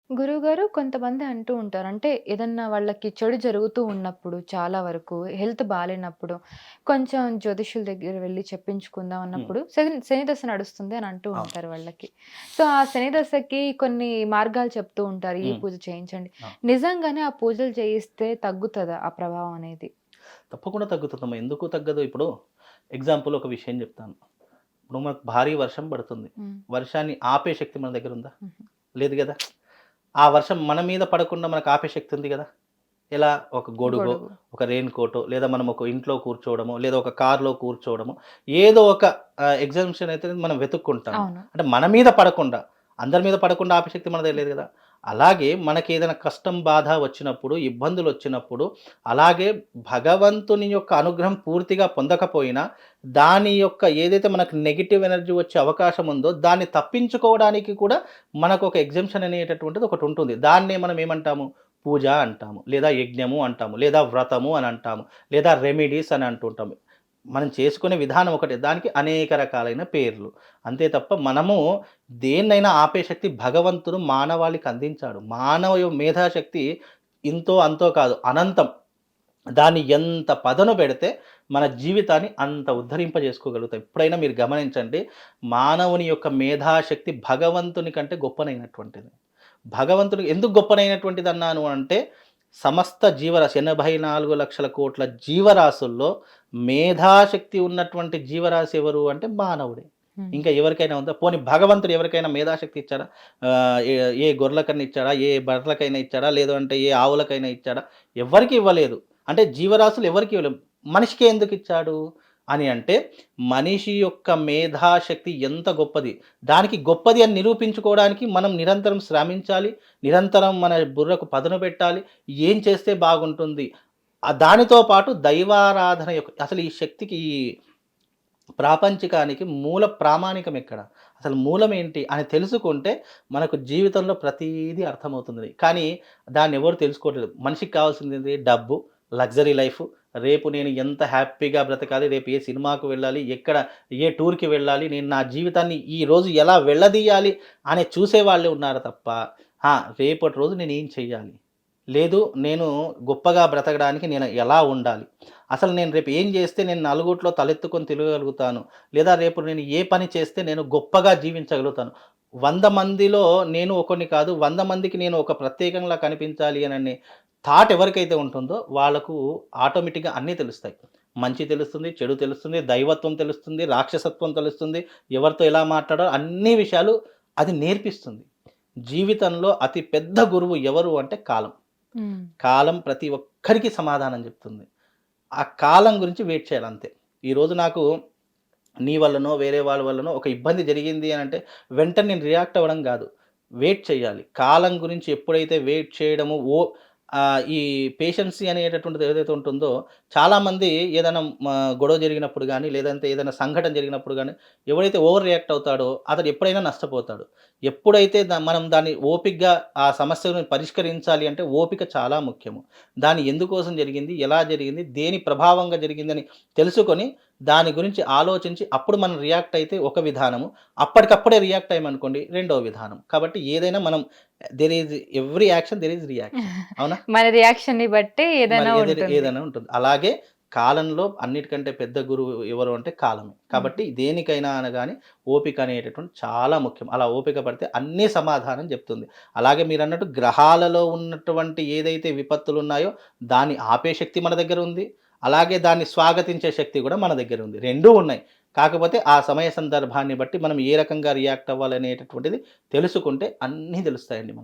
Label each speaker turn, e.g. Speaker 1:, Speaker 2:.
Speaker 1: గురువుగారు కొంతమంది అంటూ ఉంటారు. అంటే ఏదన్నా వాళ్ళకి చెడు జరుగుతూ ఉన్నప్పుడు చాలా వరకు హెల్త్ బాలేనప్పుడు కొంచెం జ్యోతిష్యుల దగ్గర వెళ్లి చెప్పించుకుందాం
Speaker 2: హ్మ్.
Speaker 1: అన్నప్పుడు శని దశ నడుస్తుంది అని అంటూ
Speaker 2: అవును.
Speaker 1: ఉంటారు వాళ్ళకి. సో, ఆ శని దశకి కొన్ని మార్గాలు చెప్తూ ఉంటారు. ఈ
Speaker 2: హ్మ్.
Speaker 1: పూజ చేయించండి.
Speaker 2: అవును.
Speaker 1: నిజంగానే ఆ పూజలు చేయిస్తే తగ్గుతదా ఆ ప్రభావం అనేది?
Speaker 2: తప్పకుండా తగ్గుతుందమ్మా. ఎందుకు తగ్గదు? ఇప్పుడు ఎగ్జాంపుల్ ఒక విషయం చెప్తాను. ఇప్పుడు మనకు భారీ వర్షం పడుతుంది.
Speaker 1: హ్మ్.
Speaker 2: వర్షాన్ని ఆపే శక్తి మన దగ్గర ఉందా?
Speaker 1: హుహు.
Speaker 2: లేదు గదా! ఆ వర్షం మన మీద పడకుండా మనకు ఆపే శక్తి ఉంది గదా! ఎలా? ఒక గొడుగో,
Speaker 1: గొడుగు.
Speaker 2: ఒక రెయిన్ కోటో, లేదా మనం ఒక ఇంట్లో కూర్చోవడమో, లేదా ఒక కార్‌లో కూర్చోవడమో, ఏదో ఒక ఎగ్జామ్షన్ అయితే మనం వెతుక్కుంటాము.
Speaker 1: అవును.
Speaker 2: అంటే మన మీద పడకుండా, అందరి మీద పడకుండా ఆపే శక్తి మన దగ్గర లేదు గదా! అలాగే మనకేదైనా కష్టం, బాధ వచ్చినప్పుడు, ఇబ్బందులొచ్చినప్పుడు, అలాగే భగవంతుని యొక్క అనుగ్రహం పూర్తిగా పొందకపోయినా, దాని యొక్క ఏదైతే మనకు నెగెటివ్ ఎనర్జీ వచ్చే అవకాశం ఉందో, దాన్ని తప్పించుకోవడానికి కూడా మనకొక ఎగ్జంప్షన్ అనేటటువంటిది ఒకటుంటుంది. దాన్నే మనం ఏమంటాము? పూజ అంటాము. లేదా యజ్ఞము అంటాము. లేదా వ్రతము అని అంటాము. లేదా రెమెడీస్ అని అంటుంటాము. మనం చేసుకునే విధానం ఒకటే. దానికి అనేక రకాలైన పేర్లు. అంతే తప్ప మనము దేన్నైనా ఆపే శక్తి భగవంతుడు మానవాళికి అందించాడు. మానవ మేధాశక్తి ఇంతో అంతో కాదు అనంతం. దాన్ని ఎంత పదును పెడితే మన జీవితాన్ని అంత ఉద్ధరింపజేసుకోగలుగుతాం. ఎప్పుడైనా మీరు గమనించండి. మానవుని యొక్క మేధాశక్తి భగవంతుని కంటే గొప్పనైనటువంటిది. భగవంతుడు ఎందుకు గొప్పనైనటువంటిదన్నాను అంటే, సమస్త జీవరాశి 84,00,00,000,000,000 జీవరాశుల్లో మేధాశక్తి ఉన్నటువంటి జీవరాశి ఎవరు అంటే మానవుడే.
Speaker 1: హ్మ్.
Speaker 2: ఇంకా ఎవరికైనా ఉందా? పోనీ భగవంతుడు ఎవరికైనా మేధాశక్తి ఇచ్చాడా? ఏ ఏ గొర్రెలకన్నా ఇచ్చాడా? ఏ బర్రెలకైనా ఇచ్చాడా? లేదు అంటే ఏ ఆవులకైనా ఇచ్చాడా? ఎవ్వరికీ ఇవ్వలేదు. అంటే జీవరాశులు ఎవరికీ ఇవ్వలేదు. మనిషికే ఎందుకిచ్చాడు అని అంటే, మనిషి యొక్క మేధాశక్తి ఎంత గొప్పది. దానికి గొప్పది అని నిరూపించుకోవడానికి మనం నిరంతరం శ్రమించాలి. నిరంతరం మన బుర్రకు పదును పెట్టాలి. ఏం చేస్తే బాగుంటుంది? దానితో పాటు దైవారాధన యొక్క అసలు ఈ శక్తికి ఈ ప్రాపంచికానికి మూల ప్రామాణికం ఎక్కడ? అసలు మూలం ఏంటి అని తెలుసుకుంటే మనకు జీవితంలో ప్రతీదీ అర్థమవుతుంది. కానీ దాన్నెవరు తెలుసుకోవట్లేదు. మనిషికి కావాల్సిందేంటి? డబ్బు, లగ్జరీ లైఫు. రేపు నేను ఎంత హ్యాపీగా బ్రతకాలి, రేపు ఏ సినిమాకు వెళ్ళాలి, ఎక్కడ ఏ టూర్‌కి వెళ్ళాలి, నేను నా జీవితాన్ని ఈరోజు ఎలా వెళ్ళదీయాలి అని చూసేవాళ్ళే ఉన్నారు తప్ప, రేపటి రోజు నేనేం చెయ్యాలి? లేదు నేను గొప్పగా బ్రతకడానికి నేను ఎలా ఉండాలి? అసలు నేను రేపు ఏం జేస్తే నేను నలుగురిలో తలెత్తుకొని తిరగగలుగుతాను? లేదా రేపు నేను ఏ పని చేస్తే నేను గొప్పగా జీవించగలుగుతాను? 100 మందిలో నేను ఒకడిని కాదు, 100 మందికి నేను ఒక ప్రత్యేకంలా కనిపించాలి అననే థాట్ ఎవరికైతే ఉంటుందో వాళ్ళకు ఆటోమేటిక్‌గా అన్నీ తెలుస్తాయి. మంచి తెలుస్తుంది, చెడు తెలుస్తుంది, దైవత్వం తెలుస్తుంది, రాక్షసత్వం తెలుస్తుంది, ఎవరితో ఎలా మాట్లాడాలో అన్ని విషయాలు అది నేర్పిస్తుంది. జీవితంలో అతి పెద్ద గురువు ఎవరు అంటే కాలం.
Speaker 1: హ్మ్.
Speaker 2: కాలం ప్రతి ఒక్కరికి సమాధానం చెప్తుంది. ఆ కాలం గురించి వెయిట్ చేయాలంతే. ఈరోజు నాకు నీ వల్లనో, వేరే వాళ్ళ వల్లనో ఒక ఇబ్బంది జరిగింది అనంటే, వెంటనే నేను రియాక్ట్ అవ్వడం గాదు. వెయిట్ చేయాలి. కాలం గురించి ఎప్పుడైతే వెయిట్ చేయడము ఈ పేషెన్సీ అనేటటువంటిది ఏదైతే ఉంటుందో, చాలామంది ఏదైనా గొడవ జరిగినప్పుడు గానీ, లేదంటే ఏదైనా సంఘటన జరిగినప్పుడు గానీ, ఎవడైతే ఓవర్ రియాక్ట్ అవుతాడో, అతడు ఎప్పుడైనా నష్టపోతాడు. ఎప్పుడైతే మనం దాన్ని ఓపికగా ఆ సమస్యను పరిష్కరించాలి అంటే ఓపిక చాలా ముఖ్యము. దాన్ని ఎందుకోసం జరిగింది? ఎలా జరిగింది? దేని ప్రభావంగా జరిగిందని తెలుసుకొని దాని గురించి ఆలోచించి అప్పుడు మనం రియాక్ట్ అయితే ఒక విధానము. అప్పటికప్పుడే రియాక్ట్ అయ్యామనుకోండి రెండో విధానం. కాబట్టి ఏదైనా మనం there is every action there is reaction. అవునా?
Speaker 1: మన రియాక్షన్‌ని బట్టే
Speaker 2: మరి
Speaker 1: ఏదైనా ఉంటుంది.
Speaker 2: ఏదైనా ఉంటుంది. అలాగే కాలంలో అన్నిటికంటే పెద్ద గురువు ఎవరు అంటే కాలమే.
Speaker 1: హుహు.
Speaker 2: కాబట్టి దేనికైనా గాని ఓపిక అనేటటువంటిది చాలా ముఖ్యం. అలా ఓపిక పడితే అన్నీ సమాధానం చెప్తుంది. అలాగే మీరన్నట్టు గ్రహాలలో ఉన్నటువంటి ఏదైతే విపత్తులున్నాయో దాన్ని ఆపే శక్తి మన దగ్గర ఉంది. అలాగే దాన్ని స్వాగతించే శక్తి కూడా మన దగ్గర ఉంది. రెండూ ఉన్నాయి. కాకపోతే ఆ సమయ సందర్భాన్ని బట్టి మనం ఏ రకంగా రియాక్ట్ అవ్వాలనేటటువంటిది తెలుసుకుంటే అన్నీ తెలుస్తాయండి మనకు.